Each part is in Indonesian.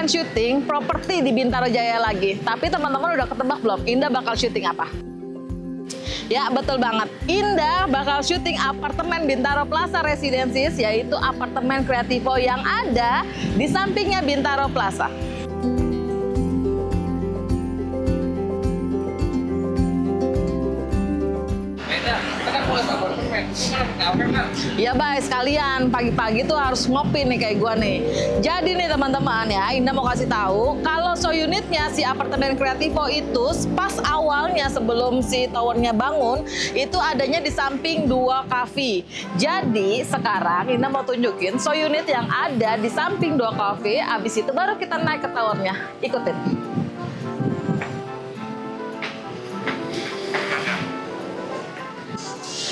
akan syuting properti di Bintaro Jaya lagi. Tapi teman-teman udah ketebak belum? Indah bakal syuting apa? Ya, betul banget. Indah bakal syuting apartemen Bintaro Plaza Residences, yaitu apartemen Creativo yang ada di sampingnya Bintaro Plaza. Ya baik, sekalian pagi-pagi tuh harus ngopi nih kayak gua nih. Jadi nih teman-teman ya, Indah mau kasih tahu kalau so unitnya si apartemen Creativo itu pas awalnya sebelum si towernya bangun itu adanya di samping dua cafe. Jadi sekarang Indah mau tunjukin so unit yang ada di samping dua cafe. Abis itu baru kita naik ke towernya. Ikutin.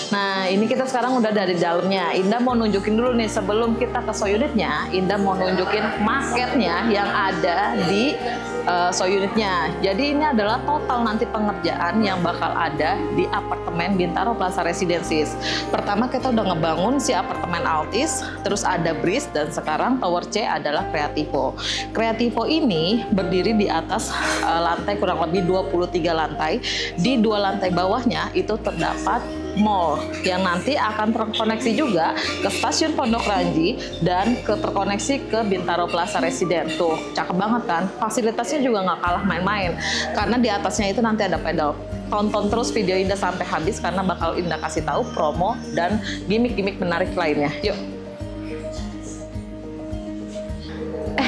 Nah, ini kita sekarang udah dari dalamnya. Indah mau nunjukin dulu nih, sebelum kita ke so unitnya, Indah mau nunjukin marketnya yang ada di so unitnya. Jadi ini adalah total nanti pengerjaan yang bakal ada di apartemen Bintaro Plaza Residences. Pertama kita udah ngebangun si apartemen Altis, terus ada Breeze, dan sekarang tower C adalah Creativo. Creativo ini berdiri di atas lantai kurang lebih 23 lantai. Di 2 lantai bawahnya itu terdapat mall yang nanti akan terkoneksi juga ke stasiun Pondok Ranji dan terkoneksi ke Bintaro Plaza Residen. Tuh, cakep banget kan? Fasilitasnya juga nggak kalah main-main. Karena di atasnya itu nanti ada pedal. Tonton terus video Indah sampai habis karena bakal Indah kasih tahu promo dan gimmick-gimmick menarik lainnya. Yuk.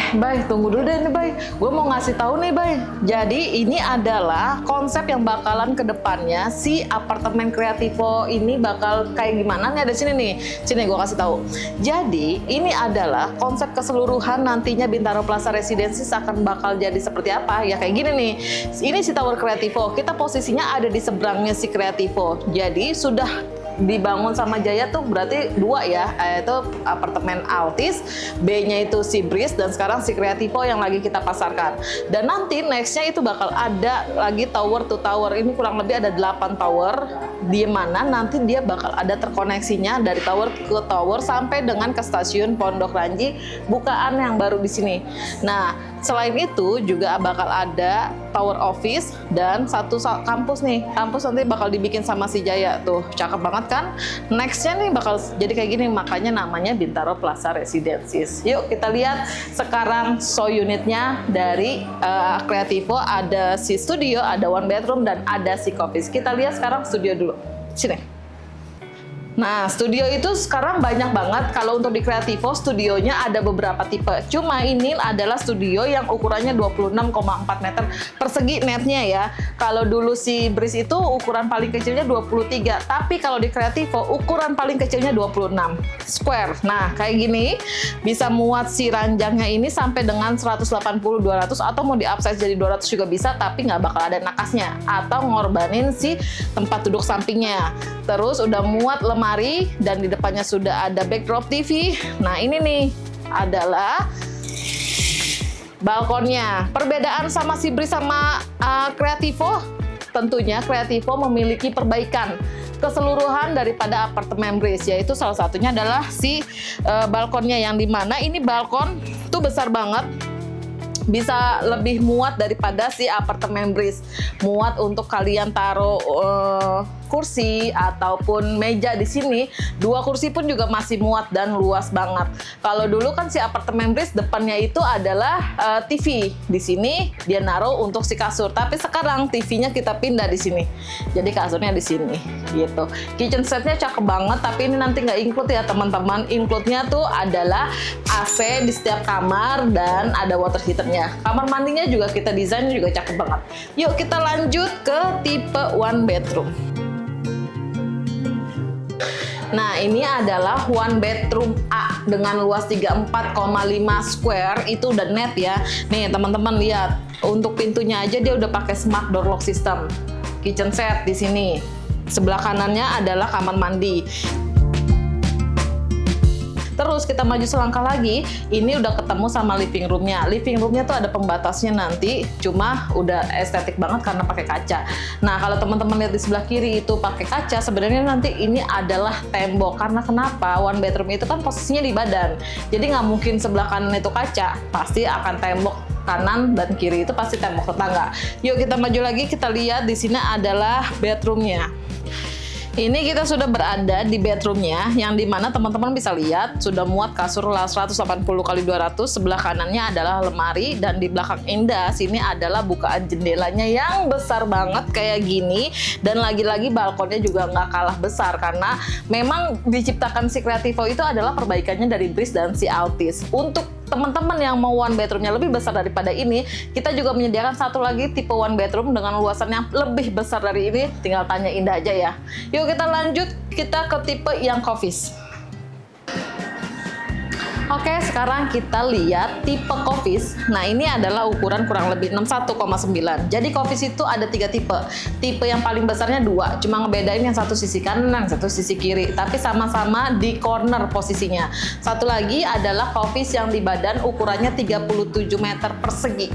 Bay, tunggu dulu deh nih Bay. Gue mau ngasih tahu nih Bay. Jadi ini adalah konsep yang bakalan ke depannya si apartemen Creativo ini bakal kayak gimana nih, ada sini nih. Sini gue kasih tahu. Jadi ini adalah konsep keseluruhan nantinya Bintaro Plaza Residences akan bakal jadi seperti apa? Ya kayak gini nih. Ini si Tower Creativo. Kita posisinya ada di seberangnya si Creativo. Jadi sudah dibangun sama Jaya tuh berarti 2 ya, itu apartemen Altis, B-nya itu si Breeze, dan sekarang si Creativo yang lagi kita pasarkan. Dan nanti nextnya itu bakal ada lagi tower to tower, ini kurang lebih ada 8 tower, di mana nanti dia bakal ada terkoneksinya dari tower ke tower sampai dengan ke stasiun Pondok Ranji, bukaan yang baru di sini. Nah, selain itu juga bakal ada tower office dan satu kampus nih. Kampus nanti bakal dibikin sama si Jaya. Tuh, cakep banget kan? Nextnya nih bakal jadi kayak gini, makanya namanya Bintaro Plaza Residences. Yuk kita lihat sekarang so unitnya dari Creativo. Ada si studio, ada 1 bedroom, dan ada si office. Kita lihat sekarang studio dulu. Sini. Nah, studio itu sekarang banyak banget. Kalau untuk di Creativo, studionya ada beberapa tipe. Cuma ini adalah studio yang ukurannya 26,4 meter persegi netnya ya. Kalau dulu si Breeze itu ukuran paling kecilnya 23. Tapi kalau di Creativo, ukuran paling kecilnya 26 square. Nah, kayak gini bisa muat si ranjangnya ini sampai dengan 180-200, atau mau di upsize jadi 200 juga bisa, tapi nggak bakal ada nakasnya. Atau ngorbanin si tempat duduk sampingnya. Terus udah muat lemari, dan di depannya sudah ada backdrop TV. Nah ini nih adalah balkonnya. Perbedaan sama si Breeze sama Creativo, tentunya Creativo memiliki perbaikan keseluruhan daripada apartemen Breeze, yaitu salah satunya adalah si balkonnya, yang dimana ini balkon tuh besar banget. Bisa lebih muat daripada si apartemen Breeze. Muat untuk kalian taruh kursi ataupun meja di sini. 2 kursi pun juga masih muat dan luas banget. Kalau dulu kan si apartemen Breeze depannya itu adalah TV. Di sini dia naruh untuk si kasur. Tapi sekarang TV-nya kita pindah di sini. Jadi kasurnya di sini gitu. Kitchen setnya cakep banget, tapi ini nanti nggak include ya teman-teman. Include-nya tuh adalah AC di setiap kamar dan ada water heater-nya. Kamar mandinya juga kita desain juga cakep banget. Yuk kita lanjut ke tipe 1 bedroom. Nah, ini adalah 1 bedroom A dengan luas 34,5 square. Itu udah net ya. Nih teman-teman lihat, untuk pintunya aja dia udah pakai smart door lock system. Kitchen set di sini. Sebelah kanannya adalah kamar mandi. Terus kita maju selangkah lagi, ini udah ketemu sama living roomnya. Living roomnya tuh ada pembatasnya nanti, cuma udah estetik banget karena pakai kaca. Nah, kalau teman-teman lihat di sebelah kiri itu pakai kaca, sebenarnya nanti ini adalah tembok. Karena kenapa? 1 bedroom itu kan posisinya di badan. Jadi nggak mungkin sebelah kanan itu kaca, pasti akan tembok kanan dan kiri itu pasti tembok tetangga. Yuk kita maju lagi, kita lihat di sini adalah bedroomnya. Ini kita sudah berada di bedroomnya, yang dimana teman-teman bisa lihat sudah muat kasur 180x200. Sebelah kanannya adalah lemari, dan di belakang Indah sini adalah bukaan jendelanya yang besar banget kayak gini. Dan lagi-lagi balkonnya juga nggak kalah besar, karena memang diciptakan si Creativo itu adalah perbaikannya dari Breeze dan si Altis. Untuk teman-teman yang mau one bedroomnya lebih besar daripada ini, kita juga menyediakan satu lagi tipe one bedroom dengan luasan yang lebih besar dari ini. Tinggal tanya Indah aja ya. Yuk kita lanjut, kita ke tipe yang Coffice. Oke, sekarang kita lihat tipe Coffice. Nah, ini adalah ukuran kurang lebih 61,9. Jadi Coffice itu ada 3 tipe. Tipe yang paling besarnya 2, cuma ngebedain yang satu sisi kanan, satu sisi kiri. Tapi sama-sama di corner posisinya. Satu lagi adalah Coffice yang di badan ukurannya 37 meter persegi.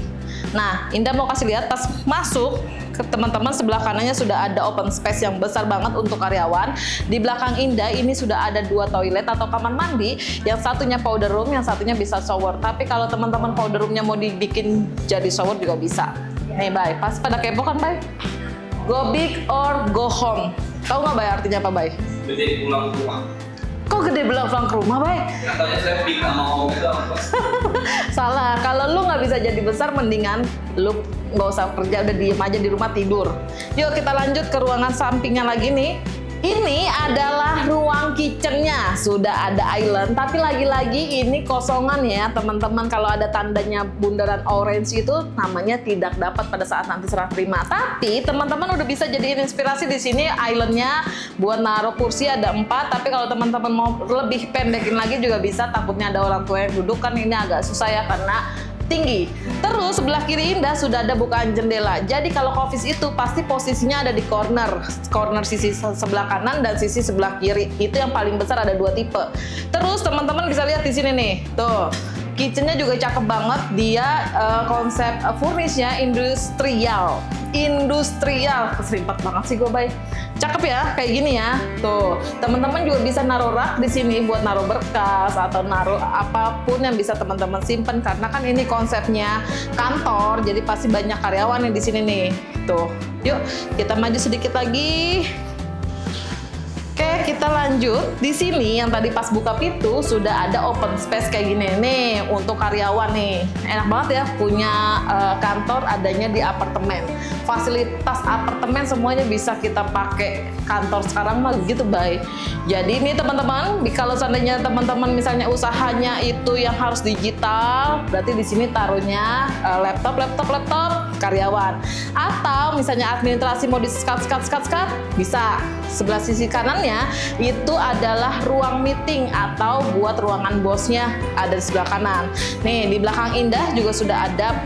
Nah, Indah mau kasih lihat pas masuk ke teman-teman, sebelah kanannya sudah ada open space yang besar banget untuk karyawan. Di belakang Indah ini sudah ada 2 toilet atau kamar mandi, yang satunya powder room, yang satunya bisa shower. Tapi kalau teman-teman powder roomnya mau dibikin jadi shower juga bisa. Nih Bay, pas pada kepo kan Bay? Go big or go home. Tahu nggak Bay artinya apa Bay? Gede pulang ke rumah. Kok gede pulang ke rumah Bay? Katanya saya big sama home itu apa? Salah, kalau lu nggak bisa jadi besar, mendingan lu nggak usah kerja, udah diem aja di rumah tidur. Yuk kita lanjut ke ruangan sampingnya lagi nih. Ini adalah ruang kitchennya, sudah ada island, tapi lagi-lagi ini kosongan ya teman-teman. Kalau ada tandanya bundaran orange itu namanya tidak dapat pada saat nanti serah terima. Tapi teman-teman udah bisa jadiin inspirasi di sini islandnya buat naruh kursi ada 4. Tapi kalau teman-teman mau lebih pendekin lagi juga bisa, takutnya ada orang tua yang duduk kan ini agak susah ya karena tinggi. Terus sebelah kiri Indah sudah ada bukaan jendela. Jadi kalau Coffice itu pasti posisinya ada di corner sisi sebelah kanan dan sisi sebelah kiri. Itu yang paling besar, ada 2 tipe. Terus teman-teman bisa lihat di sini nih. Tuh. Kitchennya juga cakep banget. Dia konsep furnishnya industrial. Keserimpet banget sih gue Bay. Cakep ya, kayak gini ya. Tuh, teman-teman juga bisa naruh rak di sini buat naruh berkas atau naruh apapun yang bisa teman-teman simpen, karena kan ini konsepnya kantor, jadi pasti banyak karyawan yang di sini nih. Tuh, yuk kita maju sedikit lagi. Oke, kita lanjut. Di sini yang tadi pas buka pintu sudah ada open space kayak gini nih untuk karyawan nih. Enak banget ya punya kantor adanya di apartemen. Fasilitas apartemen semuanya bisa kita pakai kantor sekarang mah gitu Bay. Jadi ini teman-teman, kalau seandainya teman-teman misalnya usahanya itu yang harus digital, berarti di sini taruhnya laptop karyawan. Atau misalnya administrasi mau di-skat bisa. Sebelah sisi kanannya itu adalah ruang meeting atau buat ruangan bosnya ada di sebelah kanan. Nih di belakang Indah juga sudah ada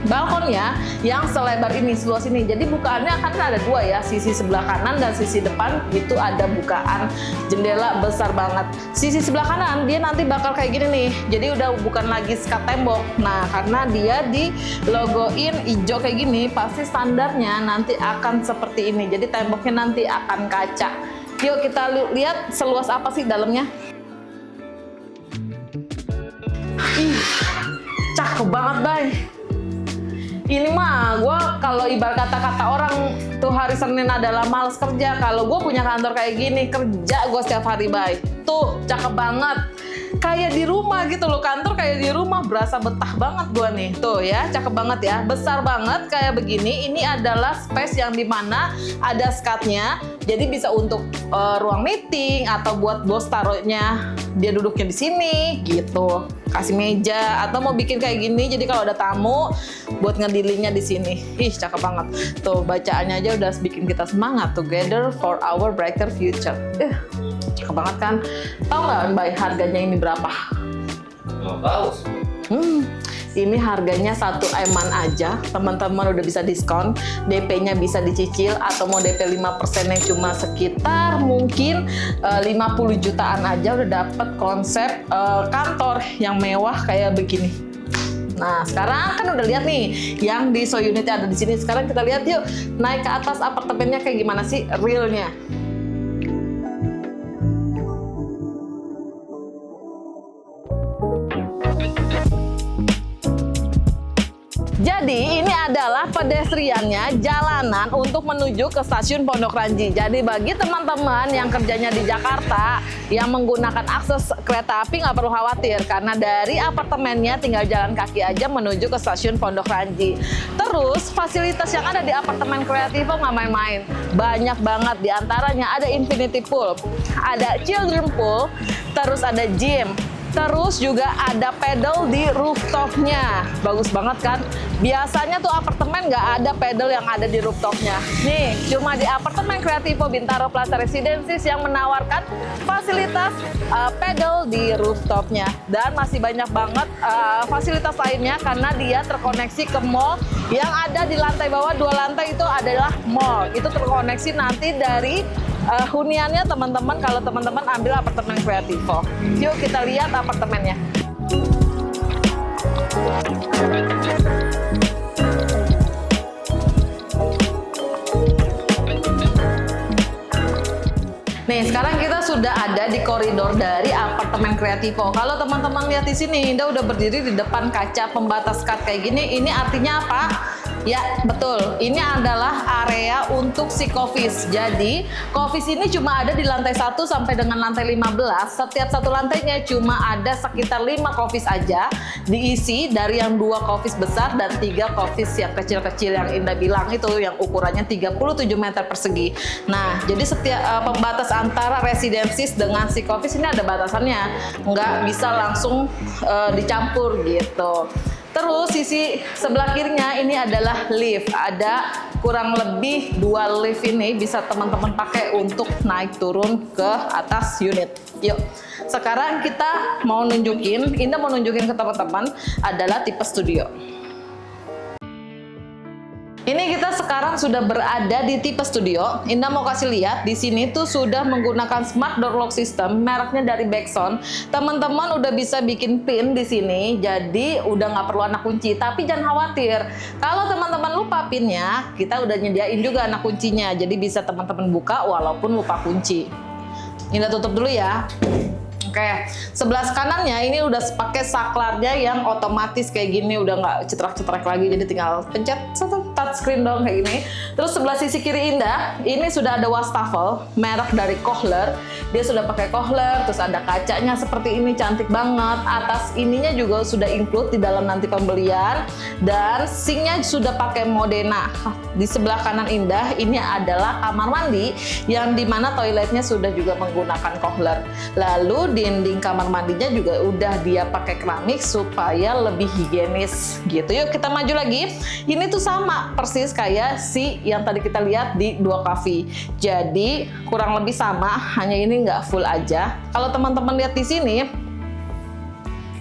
balkonnya yang selebar ini, seluas ini. Jadi bukaannya akan ada 2 ya, sisi sebelah kanan dan sisi depan itu ada bukaan jendela besar banget. Sisi sebelah kanan dia nanti bakal kayak gini nih. Jadi udah bukan lagi skat tembok. Nah karena dia di logoin hijau kayak gini, pasti standarnya nanti akan seperti ini. Jadi temboknya nanti akan kaca. Yuk kita lihat seluas apa sih dalamnya. Ih, cakep banget Bay. Ini mah gue kalau ibarat kata orang tuh hari Senin adalah males kerja. Kalau gue punya kantor kayak gini, kerja gue setiap hari Bay. Tuh cakep banget. Kayak di rumah gitu loh, kantor kayak di rumah, berasa betah banget gue nih. Tuh ya, cakep banget ya, besar banget kayak begini. Ini adalah space yang dimana ada skatnya, jadi bisa untuk ruang meeting atau buat bos taruhnya dia duduknya di sini gitu. Kasih meja atau mau bikin kayak gini, jadi kalau ada tamu buat ngedilingnya di sini. Ih, cakep banget. Tuh bacaannya aja udah bikin kita semangat. Together for our brighter future. Cakep banget kan? Tahu nggak Mbak harganya ini berapa? Nggak tahu. Ini harganya 1 eman aja, teman-teman udah bisa diskon, DP-nya bisa dicicil atau mau DP 5% yang cuma sekitar mungkin 50 jutaan aja udah dapet konsep kantor yang mewah kayak begini. Nah, sekarang kan udah lihat nih yang di show unit ada di sini. Sekarang kita lihat yuk naik ke atas apartemennya kayak gimana sih realnya. Jadi ini adalah pedestriannya jalanan untuk menuju ke stasiun Pondok Ranji. Jadi bagi teman-teman yang kerjanya di Jakarta yang menggunakan akses kereta api nggak perlu khawatir karena dari apartemennya tinggal jalan kaki aja menuju ke stasiun Pondok Ranji. Terus fasilitas yang ada di apartemen Kreativo nggak main-main. Banyak banget, diantaranya ada infinity pool, ada children pool, terus ada gym. Terus juga ada pedal di rooftopnya. Bagus banget kan? Biasanya tuh apartemen nggak ada pedal yang ada di rooftopnya. Nih, cuma di apartemen Kreativo Bintaro Plaza Residences yang menawarkan fasilitas pedal di rooftopnya. Dan masih banyak banget fasilitas lainnya karena dia terkoneksi ke mall yang ada di lantai bawah. 2 lantai itu adalah mall. Itu terkoneksi nanti dari huniannya teman-teman kalau teman-teman ambil apartemen Kreativo. Yuk kita lihat apartemennya. Nih, sekarang kita sudah ada di koridor dari apartemen Kreativo. Kalau teman-teman lihat di sini, Indah udah berdiri di depan kaca pembatas kat kayak gini. Ini artinya apa? Ya, betul. Ini adalah area untuk si Coffees. Jadi, Coffees ini cuma ada di lantai 1 sampai dengan lantai 15. Setiap satu lantainya cuma ada sekitar 5 Coffees aja. Diisi dari yang 2 Coffees besar dan 3 Coffees yang kecil-kecil yang Indah bilang itu yang ukurannya 37 meter persegi. Nah, jadi setiap pembatas antara residensis dengan si Coffees ini ada batasannya. Nggak bisa langsung dicampur gitu. Terus sisi sebelah kirinya ini adalah lift. Ada kurang lebih 2 lift ini bisa teman-teman pakai untuk naik turun ke atas unit. Yuk, sekarang kita mau nunjukin, Indah mau nunjukin ke teman-teman adalah tipe studio. Ini kita sekarang sudah berada di tipe studio. Indah mau kasih lihat di sini tuh sudah menggunakan smart door lock system, mereknya dari Backson. Teman-teman udah bisa bikin pin di sini, jadi udah nggak perlu anak kunci. Tapi jangan khawatir, kalau teman-teman lupa pinnya, kita udah nyediain juga anak kuncinya, jadi bisa teman-teman buka walaupun lupa kunci. Indah tutup dulu ya. Oke, sebelah kanannya ini udah pakai saklarnya yang otomatis kayak gini, udah nggak cetrek-cetrek lagi, jadi tinggal pencet satu touchscreen dong kayak gini. Terus sebelah sisi kiri Indah, ini sudah ada wastafel merek dari Kohler. Dia sudah pakai Kohler, terus ada kacanya seperti ini, cantik banget. Atas ininya juga sudah include di dalam nanti pembelian, dan sinknya sudah pakai Modena. Di sebelah kanan Indah ini adalah kamar mandi yang dimana toiletnya sudah juga menggunakan Kohler. Lalu dinding kamar mandinya juga udah dia pakai keramik supaya lebih higienis gitu. Yuk kita maju lagi. Ini tuh sama persis kayak si yang tadi kita lihat di 2 Cafe. Jadi kurang lebih sama, hanya ini nggak full aja. Kalau teman-teman lihat di sini,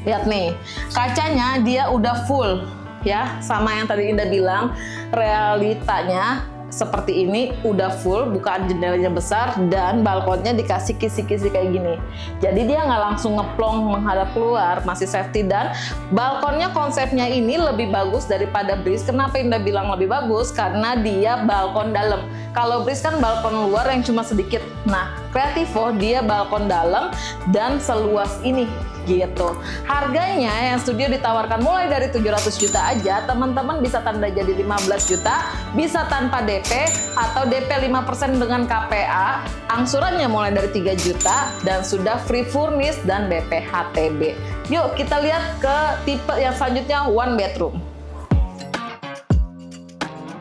lihat nih, kacanya dia udah full ya, sama yang tadi Indah bilang, realitanya seperti ini udah full, bukan jendelanya besar dan balkonnya dikasih kisi-kisi kayak gini. Jadi dia nggak langsung ngeplong menghadap keluar, masih safety. Dan balkonnya konsepnya ini lebih bagus daripada Breeze. Kenapa Indah bilang lebih bagus? Karena dia balkon dalam. Kalau Breeze kan balkon luar yang cuma sedikit. Nah, Kreativo dia balkon dalam dan seluas ini gitu. Harganya yang studio ditawarkan mulai dari 700 juta aja, teman-teman bisa tanda jadi 15 juta, bisa tanpa DP atau DP 5% dengan KPA, angsurannya mulai dari 3 juta dan sudah free furnish dan BPHTB. Yuk kita lihat ke tipe yang selanjutnya, 1 bedroom.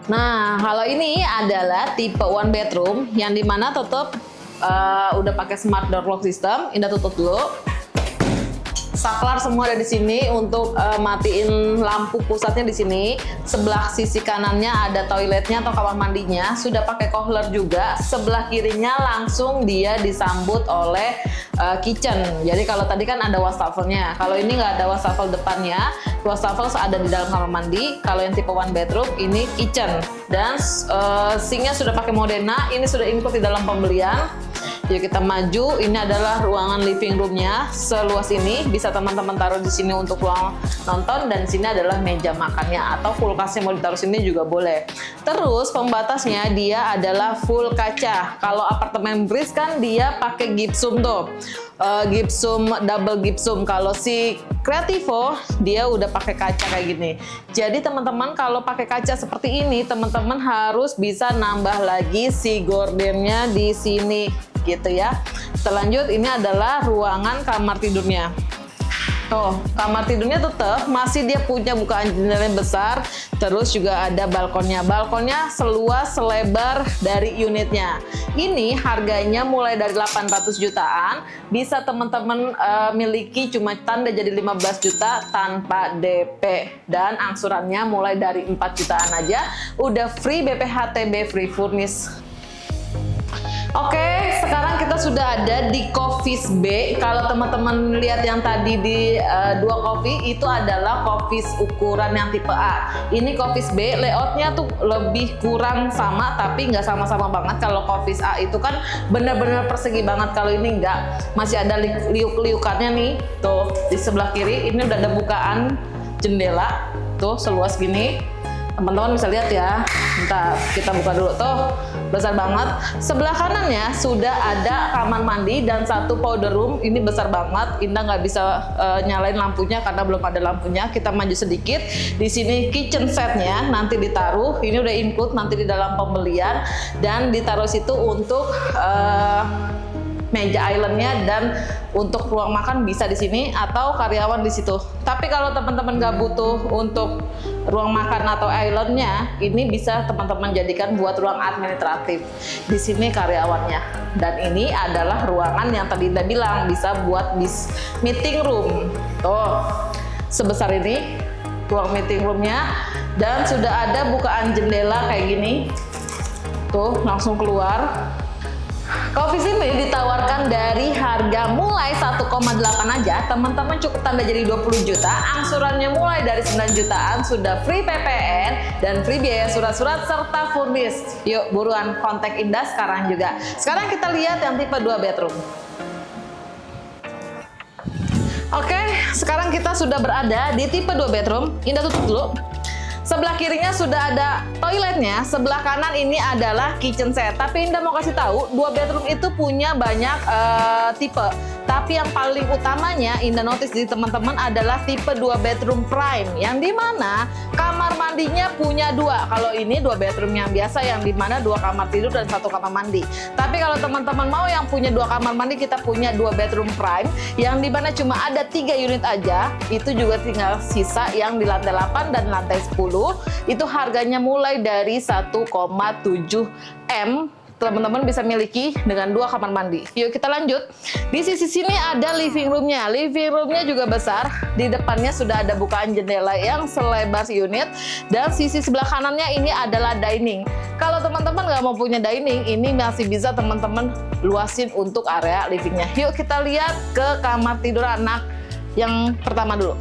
Nah, kalau ini adalah tipe 1 bedroom yang dimana tetap udah pakai smart door lock system. Indah tutup dulu. Saklar semua ada di sini untuk matiin lampu pusatnya di sini. Sebelah sisi kanannya ada toiletnya atau kamar mandinya, sudah pakai Kohler juga. Sebelah kirinya langsung dia disambut oleh kitchen. Jadi kalau tadi kan ada wastafelnya, kalau ini nggak ada wastafel depannya. Wastafel ada di dalam kamar mandi. Kalau yang tipe 1 bedroom ini kitchen dan sinknya sudah pakai Modena. Ini sudah include di dalam pembelian. Yuk kita maju. Ini adalah ruangan living roomnya seluas ini. Bisa teman-teman taruh di sini untuk ruang nonton, dan sini adalah meja makannya atau kulkasnya mau ditaruh sini juga boleh. Terus pembatasnya dia adalah full kaca. Kalau apartemen Breeze kan dia pakai gypsum tuh. Gypsum, double gypsum. Kalau si Creativo dia udah pakai kaca kayak gini. Jadi teman-teman kalau pakai kaca seperti ini, teman-teman harus bisa nambah lagi si gordennya di sini gitu ya. Selanjut ini adalah ruangan kamar tidurnya. Tuh, kamar tidurnya tetap masih dia punya bukaan jendela yang besar, terus juga ada balkonnya. Balkonnya seluas selebar dari unitnya. Ini harganya mulai dari 800 jutaan, bisa teman-teman miliki cuma tanda jadi 15 juta tanpa DP, dan angsurannya mulai dari 4 jutaan aja, udah free BPHTB, free furnish. Oke, sekarang kita sudah ada di Coffees B. Kalau teman-teman lihat yang tadi di dua coffee, itu adalah Coffees ukuran yang tipe A. Ini Coffees B, layoutnya tuh lebih kurang sama, tapi nggak sama-sama banget. Kalau Coffees A itu kan bener-bener persegi banget. Kalau ini nggak, masih ada liuk-liukannya nih. Tuh, di sebelah kiri ini udah ada bukaan jendela. Tuh, seluas gini. Teman-teman bisa lihat ya. Bentar, kita buka dulu. Tuh, besar banget. Sebelah kanannya sudah ada kamar mandi dan satu powder room. Ini besar banget. Indah nggak bisa nyalain lampunya karena belum ada lampunya. Kita maju sedikit. Di sini kitchen setnya nanti ditaruh. Ini udah include nanti di dalam pembelian, dan ditaruh situ untuk meja islandnya, dan untuk ruang makan bisa di sini atau karyawan di situ. Tapi kalau teman-teman nggak butuh untuk ruang makan atau islandnya, ini bisa teman-teman jadikan buat ruang administratif. Di sini karyawannya, dan ini adalah ruangan yang tadi Indah bilang bisa buat meeting room. Tuh, sebesar ini ruang meeting roomnya, dan sudah ada bukaan jendela kayak gini. Tuh, langsung keluar. Coffees ini ditawarkan dari harga mulai 1,8 aja, teman-teman cukup tanda jadi 20 juta, angsurannya mulai dari 9 jutaan, sudah free PPN dan free biaya surat-surat serta furnish. Yuk buruan kontak Indah sekarang juga. Sekarang kita lihat yang tipe 2 bedroom. Oke, sekarang kita sudah berada di tipe 2 bedroom. Indah tutup dulu. Sebelah kirinya sudah ada toiletnya, sebelah kanan ini adalah kitchen set. Tapi Indah mau kasih tahu, 2 bedroom itu punya banyak tipe. Tapi yang paling utamanya Indah notice di teman-teman adalah tipe 2 bedroom prime, yang dimana kamar mandinya punya 2. Kalau ini 2 bedroom yang biasa, yang dimana 2 kamar tidur dan 1 kamar mandi. Tapi kalau teman-teman mau yang punya 2 kamar mandi, kita punya 2 bedroom prime, yang dimana cuma ada 3 unit aja. Itu juga tinggal sisa yang di lantai 8 dan lantai 10. Itu harganya mulai dari 1,7 M. Teman-teman bisa miliki dengan 2 kamar mandi. Yuk kita lanjut. Di sisi sini ada living roomnya. Living roomnya juga besar. Di depannya sudah ada bukaan jendela yang selebar unit. Dan sisi sebelah kanannya ini adalah dining. Kalau teman-teman nggak mau punya dining, ini masih bisa teman-teman luasin untuk area livingnya. Yuk kita lihat ke kamar tidur anak yang pertama dulu.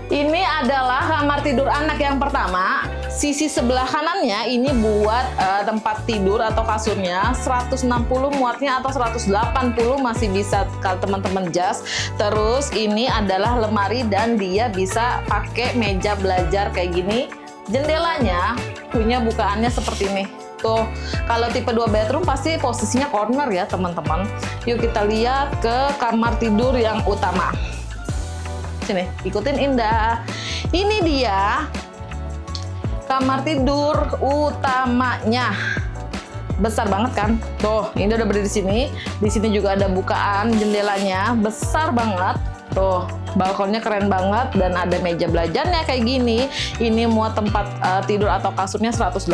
Ini adalah kamar tidur anak yang pertama. Sisi sebelah kanannya ini buat tempat tidur atau kasurnya, 160 muatnya atau 180 masih bisa kalau teman-teman adjust. Terus ini adalah lemari dan dia bisa pakai meja belajar kayak gini. Jendelanya punya bukaannya seperti ini. Tuh, kalau tipe 2 bedroom pasti posisinya corner ya teman-teman. Yuk kita lihat ke kamar tidur yang utama. Sini, ikutin Indah. Ini dia kamar tidur utamanya. Besar banget kan? Tuh, Indah udah berdiri di sini. Di sini juga ada bukaan jendelanya, besar banget. Tuh, balkonnya keren banget dan ada meja belajarnya kayak gini. Ini muat tempat tidur atau kasurnya 180,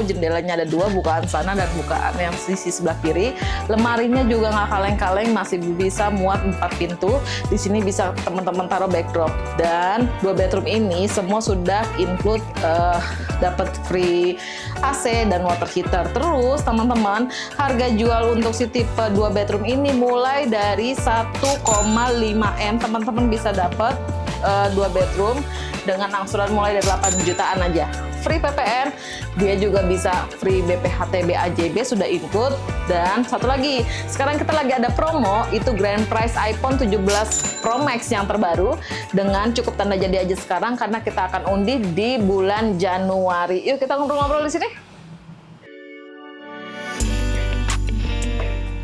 jendelanya ada 2, bukaan sana dan bukaan yang sisi sebelah kiri. Lemarinya juga nggak kaleng-kaleng, masih bisa muat 4 pintu. Di sini bisa teman-teman taruh backdrop. Dan 2 bedroom ini semua sudah include dapat free AC dan water heater. Terus teman-teman, harga jual untuk si tipe 2 bedroom ini mulai dari 1,5 M. Teman-teman bisa dapat 2 bedroom dengan angsuran mulai dari 8 jutaan aja. free PPN, dia juga bisa free BPHTB AJB sudah include. Dan satu lagi, sekarang kita lagi ada promo, itu grand prize iPhone 17 Pro Max yang terbaru dengan cukup tanda jadi aja sekarang karena kita akan undi di bulan Januari. Yuk kita ngobrol-ngobrol di sini.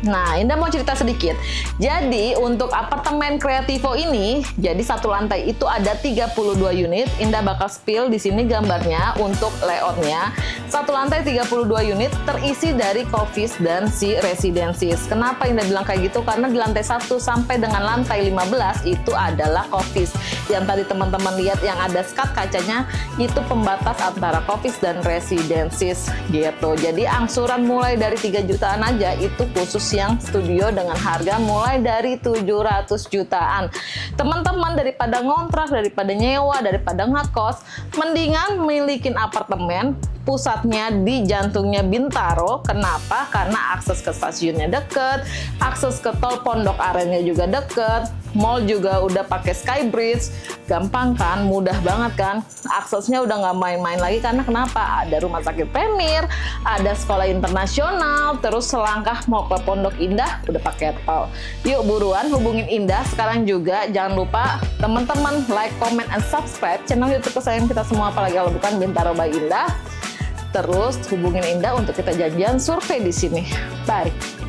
Nah, Indah mau cerita sedikit. Jadi, untuk apartemen Creativo ini, jadi satu lantai itu ada 32 unit. Indah bakal spill di sini gambarnya untuk layoutnya. Satu lantai 32 unit terisi dari Coffees dan si Residences. Kenapa Indah bilang kayak gitu? Karena di lantai 1 sampai dengan lantai 15 itu adalah Coffees. Yang tadi teman-teman lihat yang ada skat kacanya, itu pembatas antara Coffees dan Residences gitu. Jadi, angsuran mulai dari 3 jutaan aja itu khusus yang studio dengan harga mulai dari 700 jutaan. Teman-teman daripada ngontrak, daripada nyewa, daripada ngekos, mendingan milikin apartemen pusatnya di jantungnya Bintaro. Kenapa? Karena akses ke stasiunnya deket, akses ke tol Pondok Arennya juga deket, mall juga udah pakai Skybridge, gampang kan, mudah banget kan, aksesnya udah nggak main-main lagi. Karena kenapa? Ada rumah sakit Premier, ada sekolah internasional, terus selangkah mau ke Pondok Indah udah pakai tol. Yuk buruan hubungin Indah sekarang juga. Jangan lupa teman-teman like, comment, and subscribe channel YouTube kesayangan kita semua, apalagi kalau bukan Bintaro by Indah. Terus hubungin Indah untuk kita janjian survei di sini. Bye.